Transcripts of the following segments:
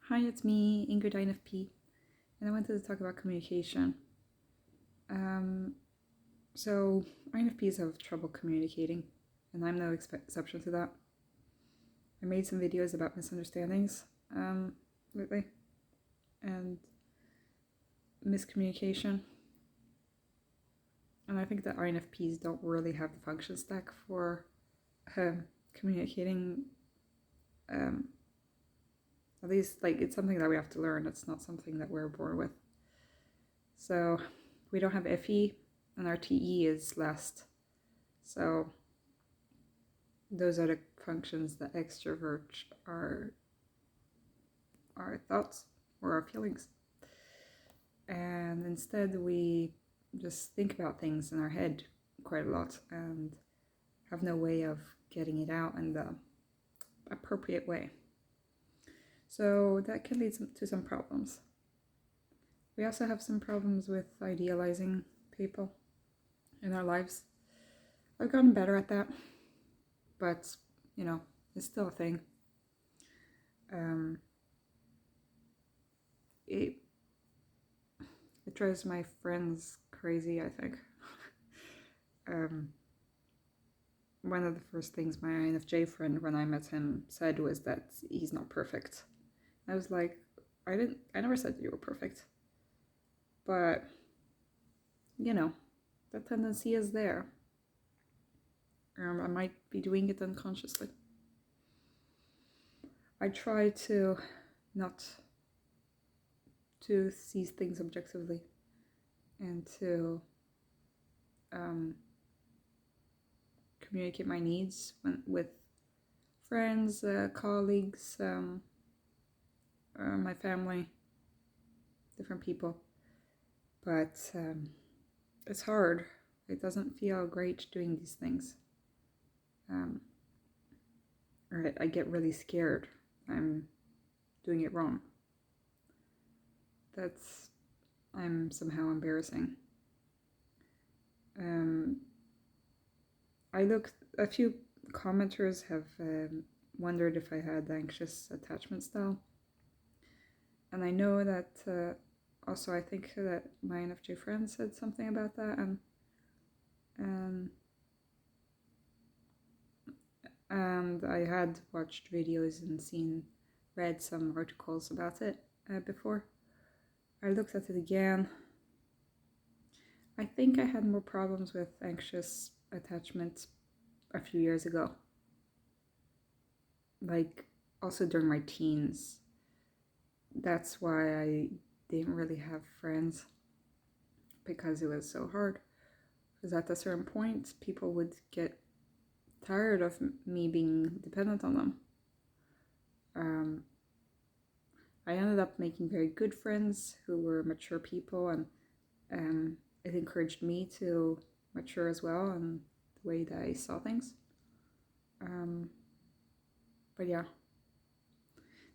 Hi, it's me, Ingrid INFP, and I wanted to talk about communication. So INFPs have trouble communicating, and I'm no exception to that. I made some videos about misunderstandings lately, and miscommunication, and I think that INFPs don't really have the function stack for communicating. At least, it's something that we have to learn. It's not something that we're born with. So we don't have FE, and our TE is last. So those are the functions that extrovert our thoughts or our feelings. And instead we just think about things in our head quite a lot and have no way of getting it out in the appropriate way. So that can lead to some problems. We also have some problems with idealizing people in our lives. I've gotten better at that, but it's still a thing. It drives my friends crazy, I think. One of the first things my INFJ friend, when I met him, said was that he's not perfect. I was like, I never said you were perfect. But, that tendency is there. I might be doing it unconsciously. I try to not to see things objectively and to communicate my needs with friends, colleagues, my family, different people. But it's hard. It doesn't feel great doing these things. Or I get really scared. I'm doing it wrong. I'm somehow embarrassing. A few commenters have wondered if I had anxious attachment style. And I know that also I think that my INFJ friend said something about that, and I had watched videos and read some articles about it before. I looked at it again. I think I had more problems with anxious attachment a few years ago. Also during my teens. That's why I didn't really have friends, because it was so hard. Because at a certain point, people would get tired of me being dependent on them. I ended up making very good friends who were mature people, and it encouraged me to mature as well in the way that I saw things. But yeah.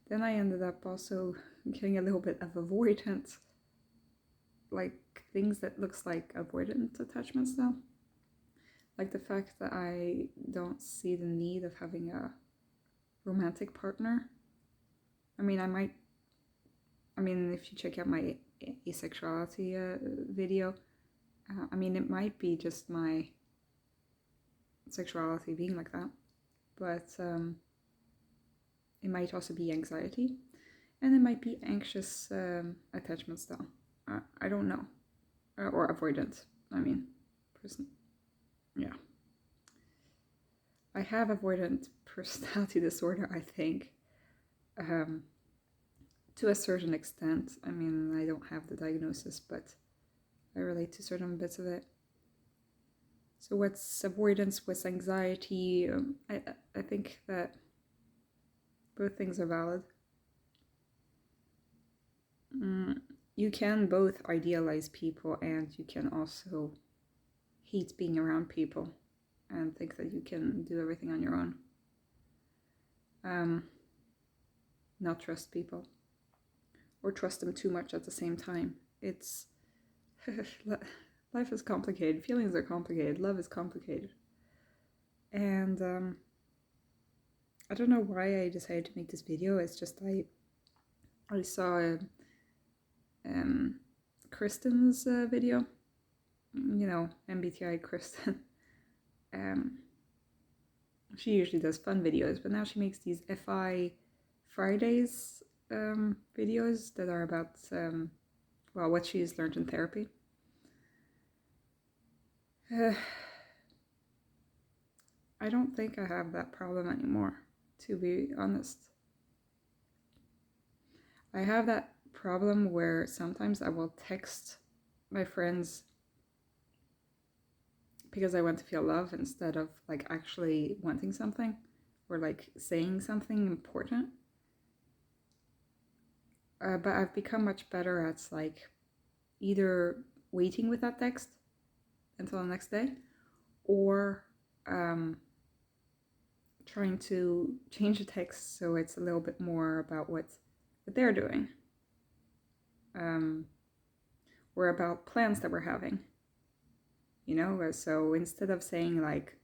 Then I ended up also getting a little bit of avoidant, things that looks like avoidant attachments now. Like the fact that I don't see the need of having a romantic partner. If you check out my asexuality video, it might be just my sexuality being like that, but it might also be anxiety, and it might be anxious attachment style. I don't know, or avoidant. Person. Yeah. I have avoidant personality disorder, I think. To a certain extent. I don't have the diagnosis, but I relate to certain bits of it. So what's avoidance, what's anxiety? I think that both things are valid. You can both idealize people, and you can also hate being around people and think that you can do everything on your own. Not trust people, or trust them too much at the same time. It's life is complicated, feelings are complicated, love is complicated. And I don't know why I decided to make this video. It's just I I saw Kristin's video, MBTI Kristin. She usually does fun videos, but now she makes these FI Fridays videos that are about what she's learned in therapy. I don't think I have that problem anymore, to be honest. I have that problem where sometimes I will text my friends because I want to feel love instead of like actually wanting something or like saying something important. But I've become much better at like either waiting with that text until the next day or trying to change the text so it's a little bit more about what they're doing, or about plans that we're having, so instead of saying like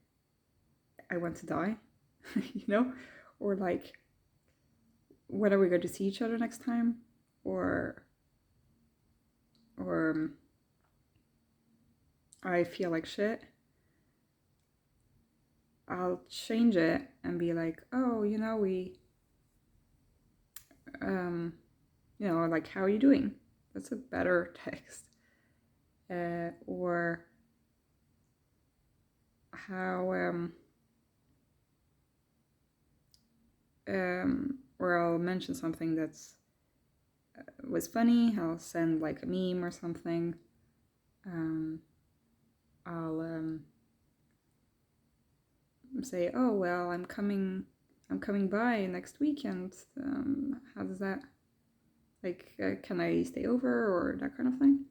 I want to die, or like when are we going to see each other next time, or I feel like shit, I'll change it and be like, oh, like, how are you doing? That's a better text. Or how, or I'll mention something that's was funny. I'll send like a meme or something. I'll say, oh well, I'm coming by next weekend. How does that, like, can I stay over, or that kind of thing?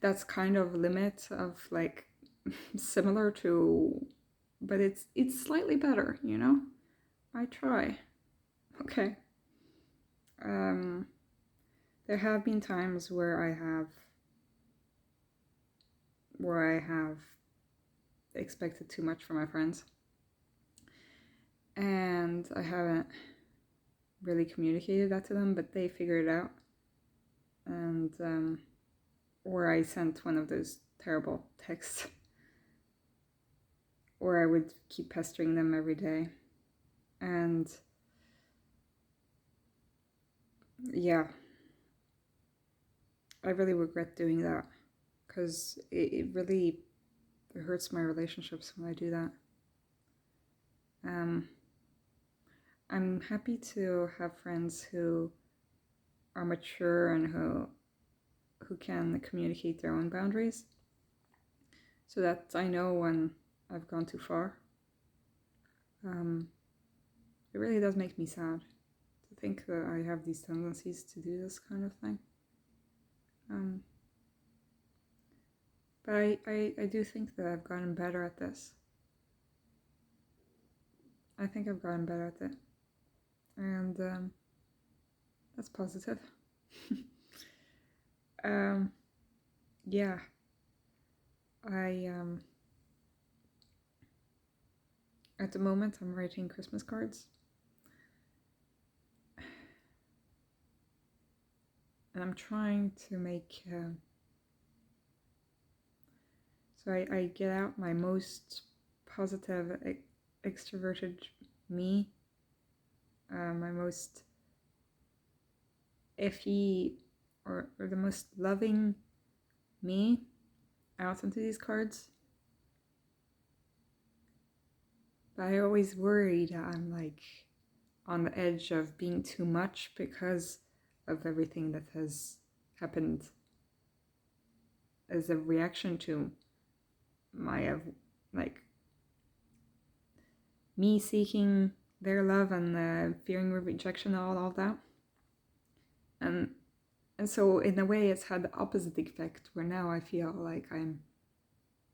That's kind of limit of like similar to, but it's slightly better, I try. Okay. There have been times where I have expected too much from my friends, and I haven't really communicated that to them, but they figured it out. And or I sent one of those terrible texts, or I would keep pestering them every day. And yeah, I really regret doing that, because it really hurts my relationships when I do that. I'm happy to have friends who are mature and who can communicate their own boundaries, so that I know when I've gone too far. It really does make me sad to think that I have these tendencies to do this kind of thing. But I do think that I've gotten better at this. I think I've gotten better at it. And that's positive. Yeah. At the moment I'm writing Christmas cards. And I'm trying to make, so I get out my most positive, extroverted me, my most iffy or the most loving me out into these cards. But I always worry that I'm like on the edge of being too much because of everything that has happened as a reaction to my like me seeking their love and fearing rejection and all that. And so in a way it's had the opposite effect, where now I feel like I'm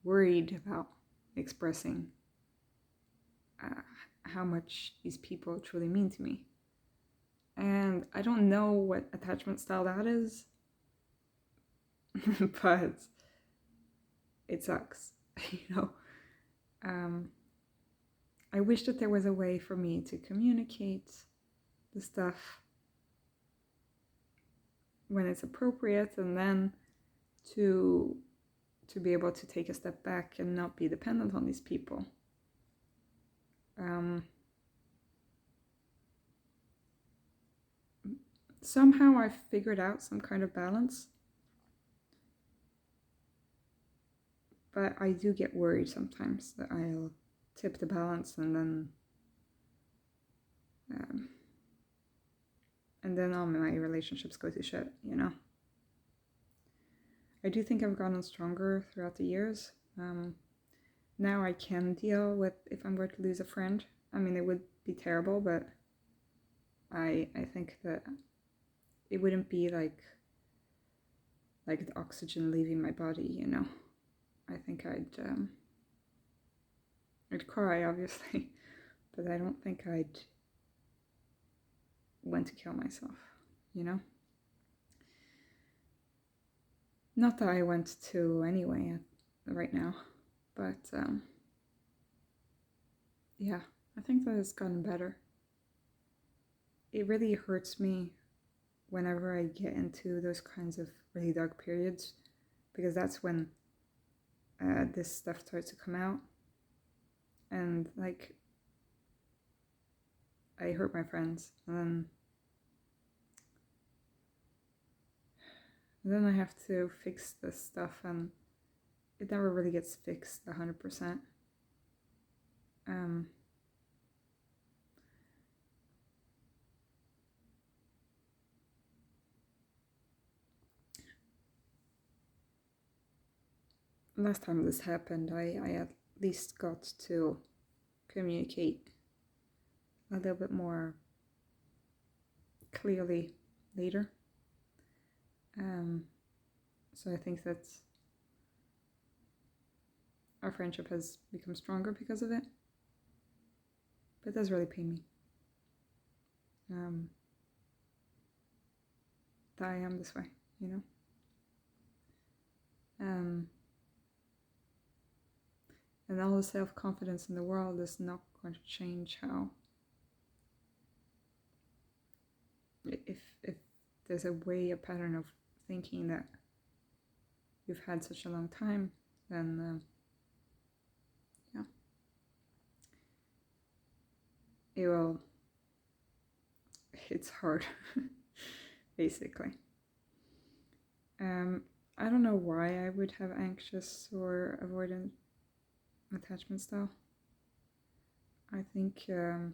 worried about expressing how much these people truly mean to me. And I don't know what attachment style that is, but it sucks, I wish that there was a way for me to communicate the stuff when it's appropriate, and then to be able to take a step back and not be dependent on these people. Somehow I've figured out some kind of balance, but I do get worried sometimes that I'll tip the balance and then all my relationships go to shit, you know? I do think I've gotten stronger throughout the years. Now I can deal with if I'm going to lose a friend. I mean, it would be terrible, but I think that it wouldn't be like the oxygen leaving my body, you know? I think I'd cry, obviously, but I don't think I'd want to kill myself, you know? Not that I want to anyway right now, but yeah, I think that it's gotten better. It really hurts me whenever I get into those kinds of really dark periods, because that's when this stuff starts to come out, and like I hurt my friends, and then I have to fix this stuff, and it never really gets fixed 100%. Last time this happened, I at least got to communicate a little bit more clearly later. So I think that our friendship has become stronger because of it. But it does really pain me. That I am this way, you know? And all the self-confidence in the world is not going to change how, if there's a pattern of thinking that you've had such a long time, then yeah, it's hard, basically. I don't know why I would have anxious or avoidant attachment style. I think, I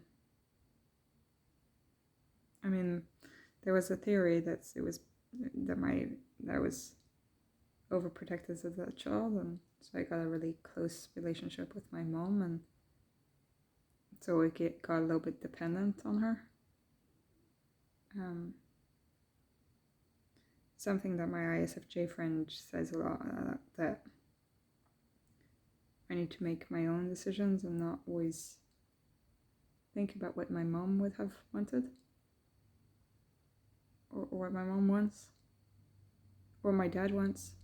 mean, there was a theory that I was overprotected as a child, and so I got a really close relationship with my mom, and so it got a little bit dependent on her. Something that my ISFJ friend says a lot, that I need to make my own decisions and not always think about what my mom would have wanted, or what my mom wants, or my dad wants.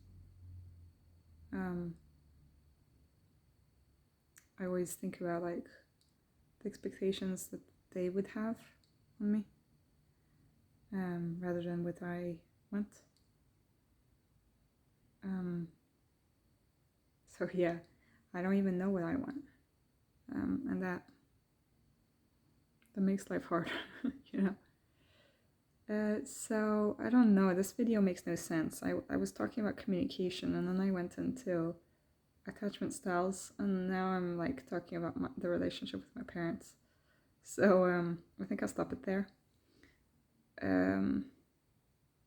I always think about like the expectations that they would have on me, rather than what I want. So yeah, I don't even know what I want, and that makes life hard, you know. So I don't know, this video makes no sense. I was talking about communication, and then I went into attachment styles, and now I'm like talking about the relationship with my parents. So I think I'll stop it there.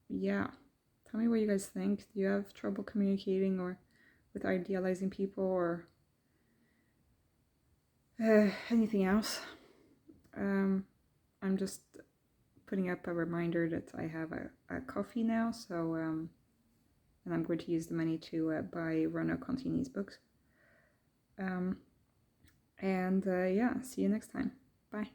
Yeah, tell me what you guys think. Do you have trouble communicating or with idealizing people, or anything else? I'm just putting up a reminder that I have a coffee now, so and I'm going to use the money to buy Rona Contini's books. And yeah, see you next time. Bye.